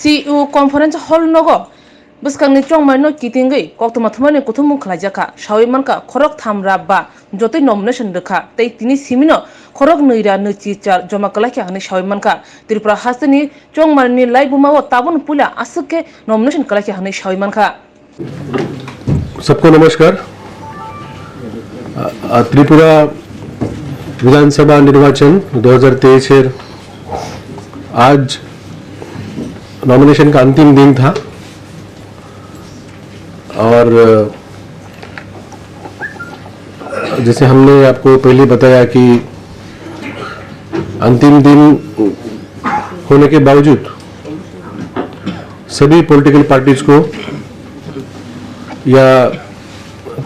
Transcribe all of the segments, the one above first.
CU conference hall nogo bwskangni chongmai no kitingui koktoma thumani kuthumung khlaijaka shawi manka khorok thamra ba jotoi nomination rekha tei tini simino khorok neira nechi char joma kalaikha hane shawi manka Tripura hasteni chongmani laibumao tabun pula asuke nomination kalaikha hane shawi manka. सबको नमस्कार। त्रिपुरा विधानसभा निर्वाचन 2023 है। आज nomination का अंतिम दिन था और जैसे हमने आपको पहले बताया कि अंतिम दिन होने के बावजूद सभी पॉलिटिकल पार्टीज को या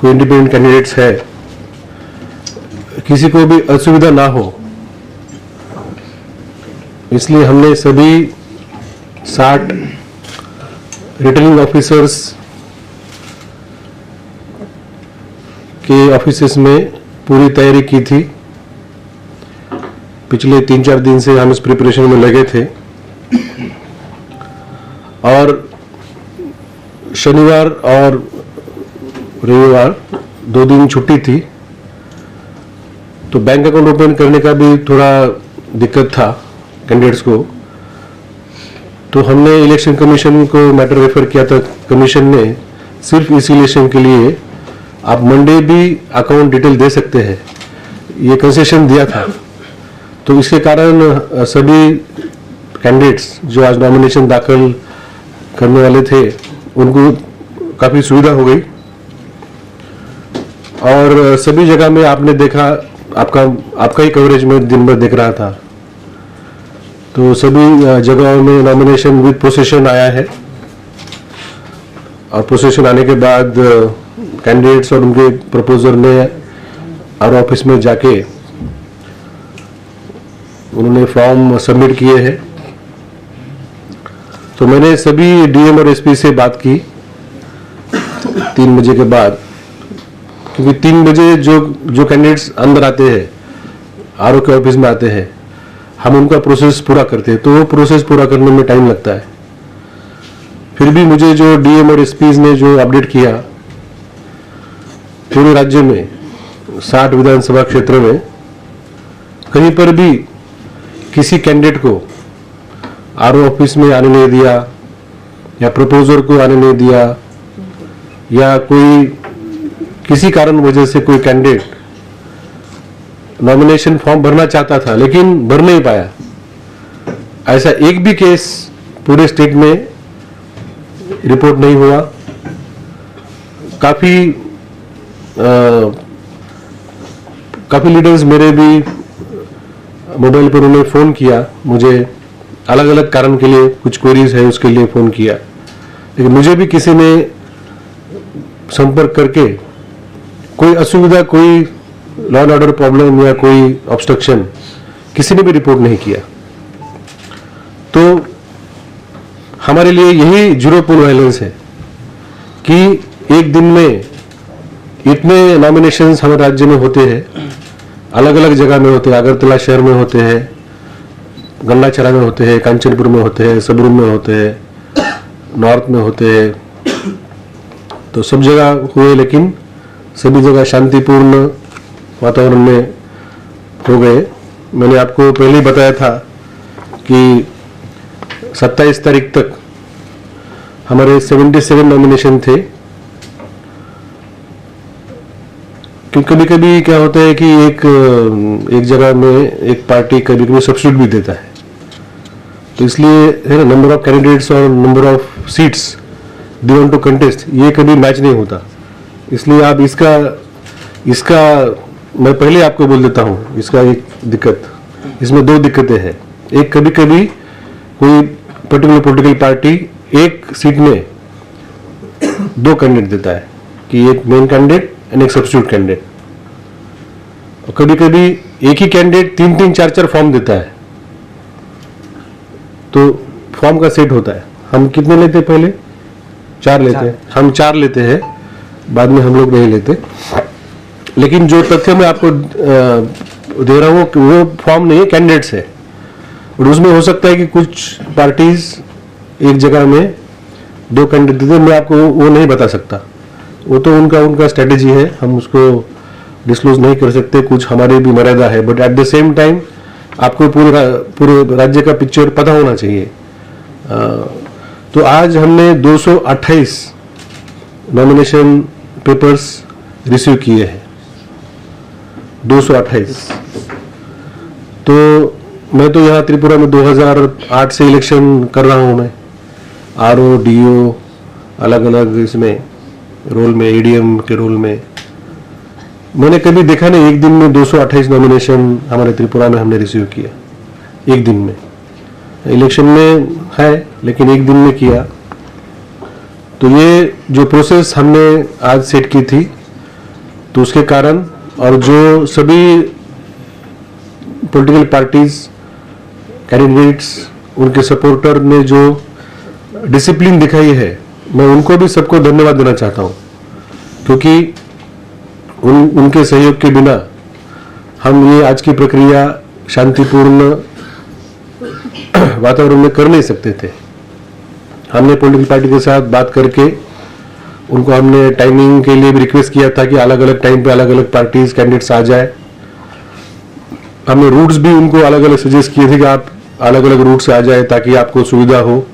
कोई इंडिपेंडेंट कैंडिडेट्स है किसी को भी असुविधा ना हो, इसलिए हमने सभी 60 रिटर्निंग ऑफिसर्स के ऑफिसेस में पूरी तैयारी की थी। पिछले 3-4 दिन से हम इस प्रिपरेशन में लगे थे और शनिवार और रविवार 2 दिन छुट्टी थी, तो बैंक अकाउंट ओपन करने का भी थोड़ा दिक्कत था कैंडिडेट्स को। तो हमने इलेक्शन कमीशन को मैटर रेफर किया था। कमीशन ने सिर्फ इस इलेक्शन के लिए आप मंडे भी अकाउंट डिटेल दे सकते हैं, ये कंसेशन दिया था। तो इसके कारण सभी कैंडिडेट्स जो आज नॉमिनेशन दाखिल करने वाले थे उनको काफ़ी सुविधा हो गई और सभी जगह में आपने देखा, आपका ही कवरेज में दिन भर दिख रहा था। तो सभी जगहों में नॉमिनेशन विद प्रोसेशन आया है और प्रोसेशन आने के बाद कैंडिडेट्स और उनके प्रपोजर ने आर ऑफिस में जाके उन्होंने फॉर्म सबमिट किए हैं। तो मैंने सभी डीएम और एसपी से बात की 3 बजे के बाद, क्योंकि 3 बजे जो कैंडिडेट्स अंदर आते हैं आरओ के ऑफिस में आते हैं, हम उनका प्रोसेस पूरा करते हैं, तो वो प्रोसेस पूरा करने में टाइम लगता है। फिर भी मुझे जो डीएम और एसपीज ने जो अपडेट किया, पूरे राज्य में 60 विधानसभा क्षेत्र में कहीं पर भी किसी कैंडिडेट को आरओ ऑफिस में आने नहीं दिया या प्रपोजर को आने नहीं दिया या कोई किसी कारण वजह से कोई कैंडिडेट नॉमिनेशन फॉर्म भरना चाहता था लेकिन भर नहीं पाया, ऐसा एक भी केस पूरे स्टेट में रिपोर्ट नहीं हुआ। काफी लीडर्स मेरे भी मोबाइल पर उन्हें फोन किया, मुझे अलग अलग कारण के लिए, कुछ क्वेरीज है उसके लिए फोन किया, लेकिन मुझे भी किसी ने संपर्क करके कोई असुविधा, कोई लॉ एंड ऑर्डर प्रॉब्लम या कोई ऑब्स्ट्रक्शन किसी ने भी रिपोर्ट नहीं किया। तो हमारे लिए यही जीरो पोल वायलेंस है कि एक दिन में इतने नॉमिनेशंस हमारे राज्य में होते हैं, अलग अलग जगह में होते हैं, अगरतला शहर में होते हैं, गंगाचरा में होते हैं, कांचनपुर में होते हैं, सबरूम में होते हैं, नॉर्थ में होते हैं, तो सब जगह हुए, लेकिन सभी जगह शांतिपूर्ण वातावरण में हो गए। मैंने आपको पहले ही बताया था कि 27 तारीख तक हमारे 77 नॉमिनेशन थे। क्योंकि कभी कभी क्या होता है कि एक जगह में एक पार्टी कभी कभी सब्स्टिट्यूट भी देता है, तो इसलिए है ना, नंबर ऑफ कैंडिडेट्स और number of seats they want to contest, ये कभी मैच नहीं होता। इसलिए आप इसका मैं पहले आपको बोल देता हूँ, इसका एक दिक्कत, इसमें 2 दिक्कतें हैं। एक, कभी कभी कोई पर्टिकुलर पॉलिटिकल पार्टी एक सीट में 2 कैंडिडेट देता है कि एक मेन कैंडिडेट एंड एक सब्स्टिट्यूट कैंडिडेट, और कभी कभी एक ही कैंडिडेट 3-3, 4-4 फॉर्म देता है, तो फॉर्म का सेट होता है। हम कितने लेते हैं? पहले 4 लेते हैं, हम 4 लेते हैं, बाद में हम लोग नहीं लेते। लेकिन जो तथ्य मैं आपको दे रहा हूँ वो फॉर्म नहीं है, कैंडिडेट्स है, और उसमें हो सकता है कि कुछ पार्टीज एक जगह में 2 कैंडिडेट थे, मैं आपको वो नहीं बता सकता, वो तो उनका स्ट्रेटेजी है, हम उसको डिस्क्लोज नहीं कर सकते, कुछ हमारी भी मर्यादा है। But at the same time आपको पूरे राज्य का पिक्चर पता होना चाहिए। तो आज हमने 228 नॉमिनेशन पेपर्स रिसीव किए हैं, 228। तो मैं तो यहाँ त्रिपुरा में 2008 से इलेक्शन कर रहा हूँ, मैं आरओ डीओ अलग अलग इसमें रोल में, एडीएम के रोल में। मैंने कभी देखा नहीं एक दिन में 228 नॉमिनेशन हमारे त्रिपुरा में हमने रिसीव किया, एक दिन में। इलेक्शन में है लेकिन एक दिन में किया। तो ये जो प्रोसेस हमने आज सेट की थी, तो उसके कारण और जो सभी पॉलिटिकल पार्टीज, कैंडिडेट्स, उनके सपोर्टर ने जो डिसिप्लिन दिखाई है, मैं उनको भी सबको धन्यवाद देना चाहता हूँ, क्योंकि उनके सहयोग के बिना हम ये आज की प्रक्रिया शांतिपूर्ण वातावरण में कर नहीं सकते थे। हमने पॉलिटिकल पार्टी के साथ बात करके उनको हमने टाइमिंग के लिए भी रिक्वेस्ट किया था कि अलग अलग टाइम पे अलग अलग पार्टीज कैंडिडेट्स आ जाए। हमने रूट्स भी उनको अलग अलग सजेस्ट किए थे कि आप अलग अलग रूट से आ जाए ताकि आपको सुविधा हो।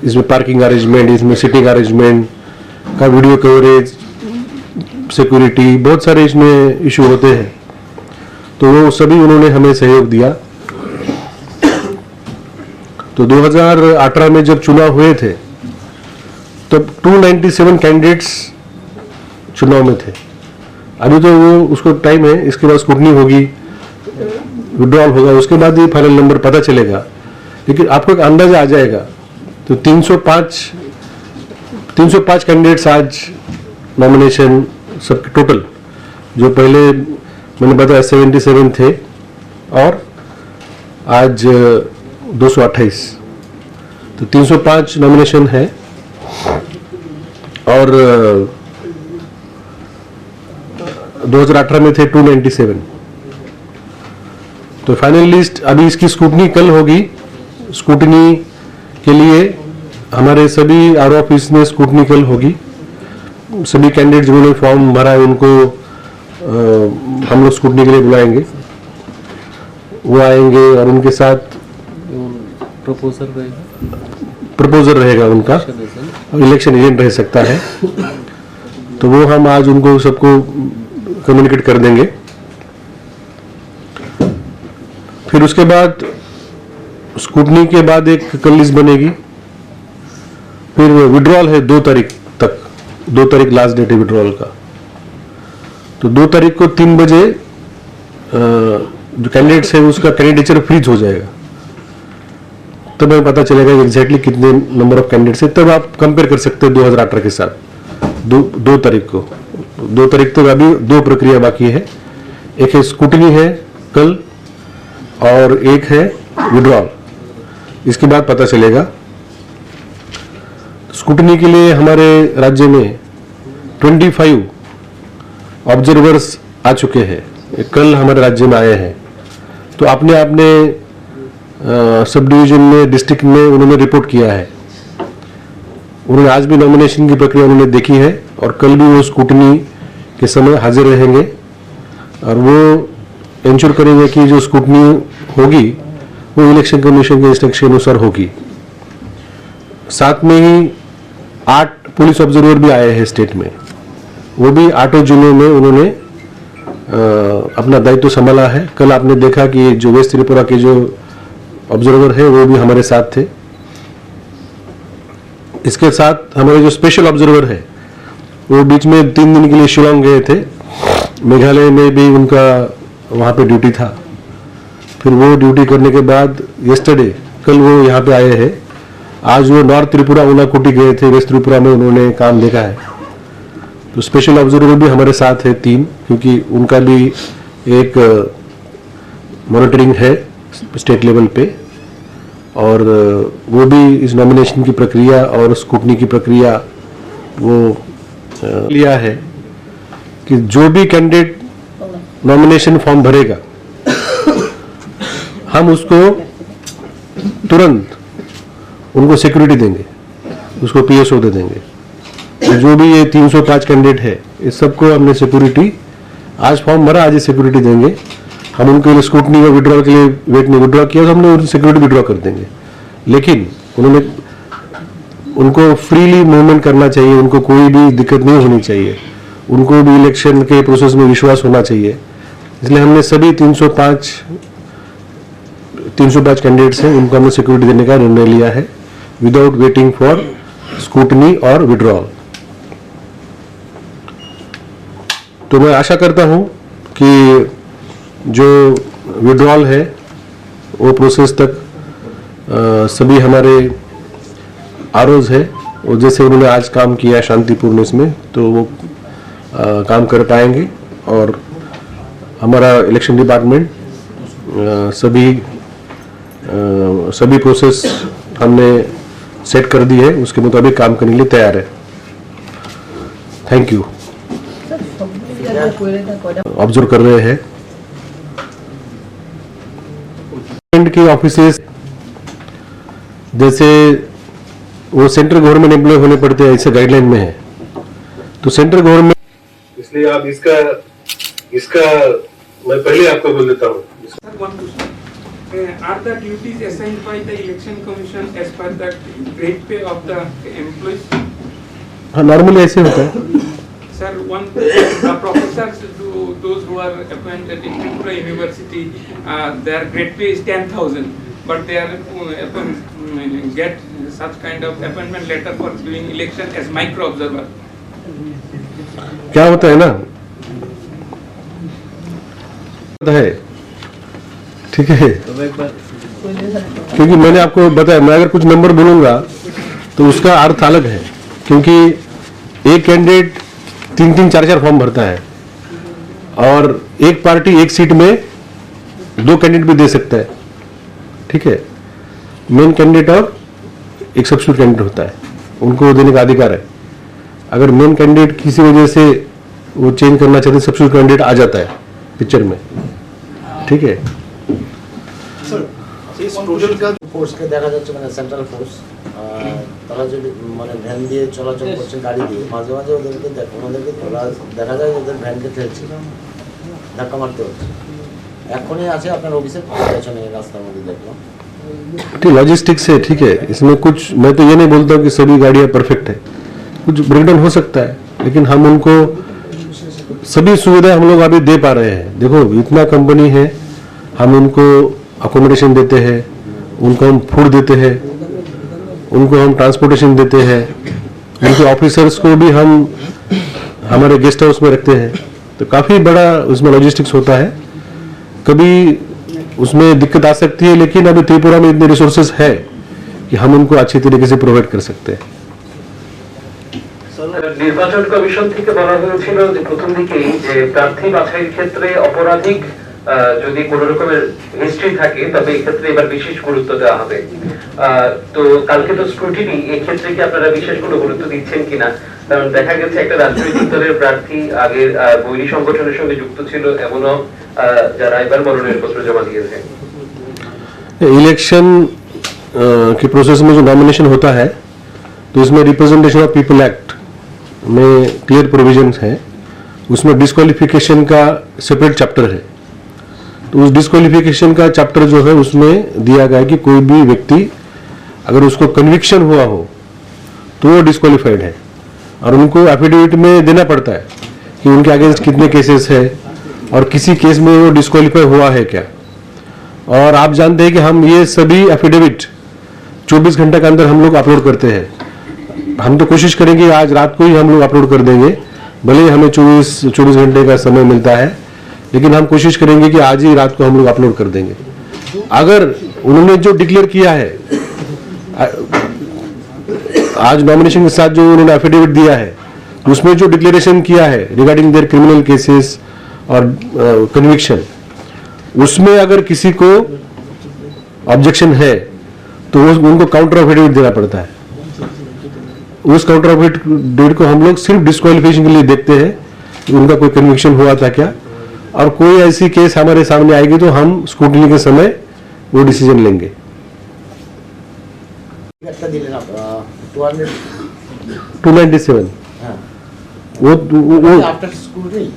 इसमें पार्किंग अरेंजमेंट, इसमें सिटिंग अरेंजमेंट का वीडियो कवरेज, सिक्योरिटी, बहुत सारे इसमें इशू होते हैं। तो वो सभी उन्होंने हमें सहयोग दिया। तो 2018 में जब चुनाव हुए थे तब 297 कैंडिडेट्स चुनाव में थे। अभी तो वो उसको टाइम है, इसके बाद स्क्रूटनी होगी, विड्रॉल होगा, उसके बाद ही फाइनल नंबर पता चलेगा। लेकिन आपको एक अंदाजा आ जाएगा। तो 305 कैंडिडेट्स आज नॉमिनेशन सबके टोटल, जो पहले मैंने बताया 77 थे और आज 228, तो 305 नॉमिनेशन है। और 2018 में थे 297। तो फाइनल लिस्ट अभी इसकी स्क्रूटनी कल होगी। स्क्रूटनी के लिए हमारे सभी आर ऑफिस में स्क्रूटनी कल होगी। सभी कैंडिडेट जिन्होंने फॉर्म भरा है उनको हम लोग स्क्रूटनी के लिए बुलाएंगे, वो आएंगे और उनके साथ प्रपोजर रहेगा उनका, इलेक्शन एजेंट रह सकता है। तो वो हम आज उनको सबको कम्युनिकेट कर देंगे। फिर उसके बाद स्क्रूटनी के बाद एक कल लिस्ट बनेगी। फिर विड्रॉल है 2 तारीख तक, 2 तारीख लास्ट डेट है विड्रॉल का। तो 2 तारीख को 3 बजे जो कैंडिडेट्स है उसका कैंडिडेचर फ्रीज हो जाएगा। तब हमें पता चलेगा एग्जैक्टली कितने नंबर ऑफ कैंडिडेट्स है। तब आप कंपेयर कर सकते हैं 2018 के साथ। 2 तारीख को, 2 तारीख तक अभी 2 प्रक्रिया बाकी है। एक है स्क्रूटनी है कल और एक है विड्रॉल, इसके बाद पता चलेगा। स्क्रूटनी के लिए हमारे राज्य में 25 ऑब्जर्वर्स आ चुके हैं, कल हमारे राज्य में आए हैं। तो अपने सब डिवीजन में, डिस्ट्रिक्ट में उन्होंने रिपोर्ट किया है। उन्होंने आज भी नॉमिनेशन की प्रक्रिया उन्होंने देखी है और कल भी वो स्क्रूटनी के समय हाजिर रहेंगे और वो इंश्योर करेंगे कि जो स्क्रूटनी होगी वो इलेक्शन कमीशन के इंस्ट्रक्शन अनुसार होगी। साथ में ही 8 पुलिस ऑब्जर्वर भी आए हैं स्टेट में, वो भी 8 जिलों में उन्होंने अपना दायित्व संभाला है। कल आपने देखा कि जो वेस्ट त्रिपुरा के जो ऑब्जर्वर है वो भी हमारे साथ थे। इसके साथ हमारे जो स्पेशल ऑब्जर्वर है वो बीच में 3 दिन के लिए शिलांग गए थे, मेघालय में भी उनका वहाँ पे ड्यूटी था। फिर वो ड्यूटी करने के बाद यस्टरडे, कल वो यहाँ पे आए हैं। आज वो नॉर्थ त्रिपुरा उनाकोटी गए थे, वेस्ट त्रिपुरा में उन्होंने काम देखा है। तो स्पेशल ऑब्जर्वर भी हमारे साथ है 3, क्योंकि उनका भी एक मॉनिटरिंग है स्टेट लेवल पे। और वो भी इस नॉमिनेशन की प्रक्रिया और स्क्रूटनी की प्रक्रिया वो लिया है कि जो भी कैंडिडेट नॉमिनेशन फॉर्म भरेगा हम उसको तुरंत उनको सिक्योरिटी देंगे, उसको PSO दे देंगे। तो जो भी ये 305 कैंडिडेट है, इस सबको हमने सिक्योरिटी, आज फॉर्म भरा, आज ही सिक्योरिटी देंगे। हम उनके लिए स्क्रूटनी और विड्रॉल के लिए वेट नहीं, विड्रॉ किया तो हम लोग सिक्योरिटी विड्रॉ कर देंगे। लेकिन उनको फ्रीली मूवमेंट करना चाहिए, उनको कोई भी दिक्कत नहीं होनी चाहिए, उनको भी इलेक्शन के प्रोसेस में विश्वास होना चाहिए। इसलिए हमने सभी 305 कैंडिडेट्स हैं, उनको हमने सिक्योरिटी देने का निर्णय लिया है, विदाउट वेटिंग फॉर स्क्रूटनी और विड्रॉल। तो मैं आशा करता हूं कि जो विड्रॉल है वो प्रोसेस तक सभी हमारे आरओज है, और जैसे उन्होंने आज काम किया शांतिपूर्ण इसमें, तो वो काम कर पाएंगे। और हमारा इलेक्शन डिपार्टमेंट सभी प्रोसेस हमने सेट कर दी है, उसके मुताबिक काम करने के लिए तैयार है। Thank you. ऑब्जर्व कर रहे हैं के ऑफिसेस, जैसे वो सेंट्रल गवर्नमेंट एम्प्लॉय होने पड़ते हैं, ऐसे गाइडलाइन में है। तो सेंट्रल गवर्नमेंट, इसलिए आप इसका मैं पहले आपको बोल देता हूँ। Are the duties assigned by the election commission as per the grade pay of the employees? हाँ, नॉर्मली ऐसे होता है। Sir, the professors, those who are appointed in Tripura University, their grade pay is 10,000, but they are get such kind of appointment letter for doing election as micro observer. क्या होता है ना, है ठीक है, क्योंकि मैंने आपको बताया, मैं अगर कुछ नंबर बोलूंगा तो उसका अर्थ अलग है, क्योंकि एक कैंडिडेट 3-3, 4-4 फॉर्म भरता है, और एक पार्टी एक सीट में 2 कैंडिडेट भी दे सकता है। ठीक है, मेन कैंडिडेट और एक सब्स्टिट्यूट कैंडिडेट होता है, उनको देने का अधिकार है। अगर मेन कैंडिडेट किसी वजह से वो चेंज करना चाहते, सब्स्टिट्यूट कैंडिडेट आ जाता है पिक्चर में। ठीक है, ফোর্সকে দেখা যাচ্ছে, মানে সেন্ট্রাল ফোর্স, তারা যদি মানে ভ্যান দিয়ে চলাচল করছে, গাড়ি দিয়ে, মাঝে মাঝে ওদেরকে দেখা যায় ওদের ভ্যানকে ঠেলছে, ধাক্কা মারতে হচ্ছে। এখনই আছে আপনার অফিসের পেছনে রাস্তার মধ্যে দেখলাম। ठीक, लॉजिस्टिक्स है, ठीक है, इसमें कुछ, मैं तो ये नहीं बोलता हूँ कि सभी गाड़ियाँ परफेक्ट है, कुछ ब्रेकडाउन हो सकता है, लेकिन हम उनको सभी सुविधाएं हम लोग अभी दे पा रहे हैं। देखो, इतना कंपनी है, हम उनको अकोमोडेशन देते हैं, उनको हम फूड देते हैं, उनको हम ट्रांसपोर्टेशन देते हैं, उनके ऑफिसर्स को भी हम हमारे गेस्ट हाउस में रखते हैं। तो काफ़ी बड़ा उसमें लॉजिस्टिक्स होता है। कभी उसमें दिक्कत आ सकती है, लेकिन अभी त्रिपुरा में इतने रिसोर्सेज है कि हम उनको अच्छी तरीके से प्रोवाइड कर सकते हैं। নির্বাচন কমিশন থেকে বলা হয়েছিল যে প্রথম দিকেই যে প্রার্থী বাছাইয়ের ক্ষেত্রে অপরাধিক যদি কোন রকমের হিস্ট্রি থাকে, তবে এই ক্ষেত্রে এবার বিশেষ গুরুত্ব দেওয়া হবে। তো কালকে তো স্ক্রুটিনি, এই ক্ষেত্রে কি আপনারা বিশেষ কোনো গুরুত্ব দিচ্ছেন কিনা? কারণ দেখা গেছে একটা রাজনৈতিক দলের প্রার্থী আগের বৈরী সংগঠনের সঙ্গে যুক্ত ছিল, এমনও যারা এবার মনোনয়ন পত্র জমা দিয়েছে। इलेक्शन के प्रोसेस में जो नॉमिनेशन होता है, तो इसमें रिप्रेजेंटेशन ऑफ पीपल एक्ट में क्लियर प्रोविजंस है, उसमें डिस्क्वालिफिकेशन का सेपरेट चैप्टर है। तो उस डिस्क्वालिफिकेशन का चैप्टर जो है, उसमें दिया गया है कि कोई भी व्यक्ति अगर उसको कन्विक्शन हुआ हो तो वो डिस्क्वालिफाइड है, और उनको एफिडेविट में देना पड़ता है कि उनके अगेंस्ट कितने केसेस है और किसी केस में वो डिस्क्वालीफाई हुआ है क्या। और आप जानते हैं कि हम ये सभी एफिडेविट 24 घंटे के अंदर हम लोग अपलोड करते हैं। हम तो कोशिश करेंगे आज रात को ही हम लोग अपलोड कर देंगे, भले ही हमें 24 घंटे का समय मिलता है, लेकिन हम कोशिश करेंगे कि आज ही रात को हम लोग अपलोड कर देंगे। अगर उन्होंने जो डिक्लेयर किया है आज नॉमिनेशन के साथ, जो उन्होंने एफिडेविट दिया है, उसमें जो डिक्लेरेशन किया है रिगार्डिंग देयर क्रिमिनल केसेस और कन्विक्शन, उसमें अगर किसी को ऑब्जेक्शन है तो उनको काउंटर एफिडेविट देना पड़ता है। उस काउंटर एफिडेविट को हम लोग सिर्फ डिस्क्वालिफिकेशन के लिए देखते हैं कि उनका कोई कन्विक्शन हुआ था क्या, और कोई ऐसी केस हमारे सामने आएगी तो हम स्क्रूटनी के समय वो डिसीजन लेंगे। একটা দিলেন 200 297 হ্যাঁ वो आफ्टर स्कूल नहीं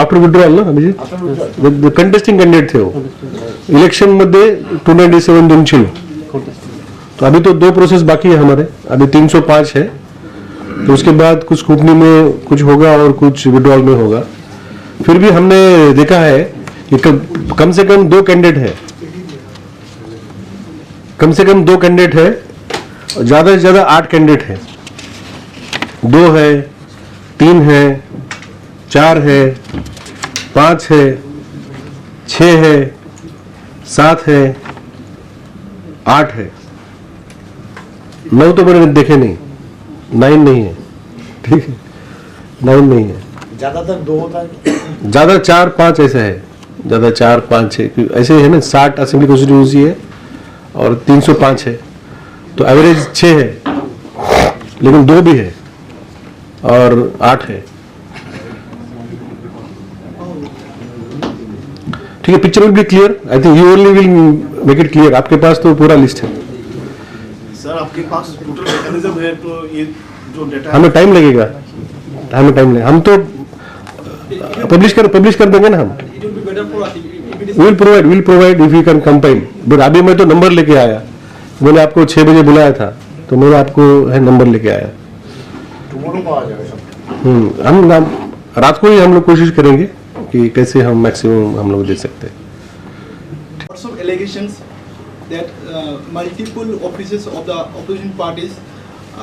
आफ्टर विड्रॉल ना Abhijit after withdrawal contesting candidate थे वो इलेक्शन मध्ये 297 दिन छिलो तो अभी तो 2 प्रोसेस बाकी है हमारे अभी 305 है तो उसके बाद कुछ स्कूटनी में कुछ होगा और कुछ विड्रॉल में होगा फिर भी हमने देखा है कि कम से कम 2 कैंडिडेट है कम से कम 2 कैंडिडेट है और ज्यादा से ज्यादा 8 कैंडिडेट है 2 है 3 है 4 है 5 है 6 है 7 है 8 है 9 तो मैंने देखे नहीं 9 नहीं है ठीक है 9 नहीं है ज्यादातर 2 होता है ज्यादा 4-5 ऐसा है ज्यादा 4-5-6 ऐसे है ना 60 असेंबली कॉन्स्टिट्यूंसी है और 305 है तो एवरेज 6 है लेकिन 2 भी है और 8 है ठीक है picture will be clear I think you only will make it clear आपके पास तो पूरा लिस्ट है सर आपके पास टोटल मैकेनिज्म है तो ये जो डेटा हमें टाइम लगेगा हम तो पब्लिश कर देंगे ना हम will provide if you can compile but अभी मैं तो नंबर लेके आया मैंने आपको 6 बजे बुलाया था तो मैंने आपको है नंबर लेके आया टुमारो पाওয়া যাবে সব हम रात को ही हम लोग कोशिश करेंगे कि कैसे हम मैक्सिमम हम लोग दे सकते हैं lots of allegations that multiple offices of the opposition parties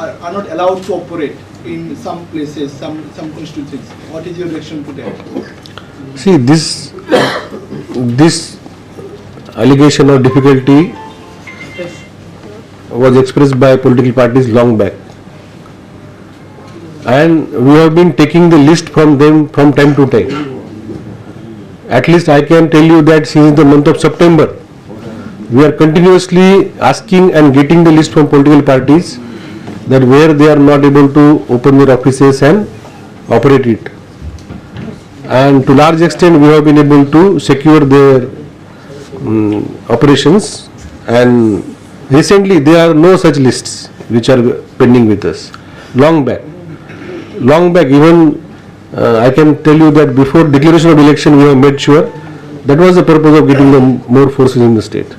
are not allowed to operate in some places, some constituencies. What is your reaction to that? see this allegation or difficulty was expressed by political parties long back and we have been taking the list from them from time to time. At least I can tell you that since the month of September we are continuously asking and getting the list from political parties that where they are not able to open their offices and operate it, and to large extent we have been able to secure their operations, and recently there are no such lists which are pending with us long back even I can tell you that before declaration of election we have made sure that was the purpose of getting the more forces in the state.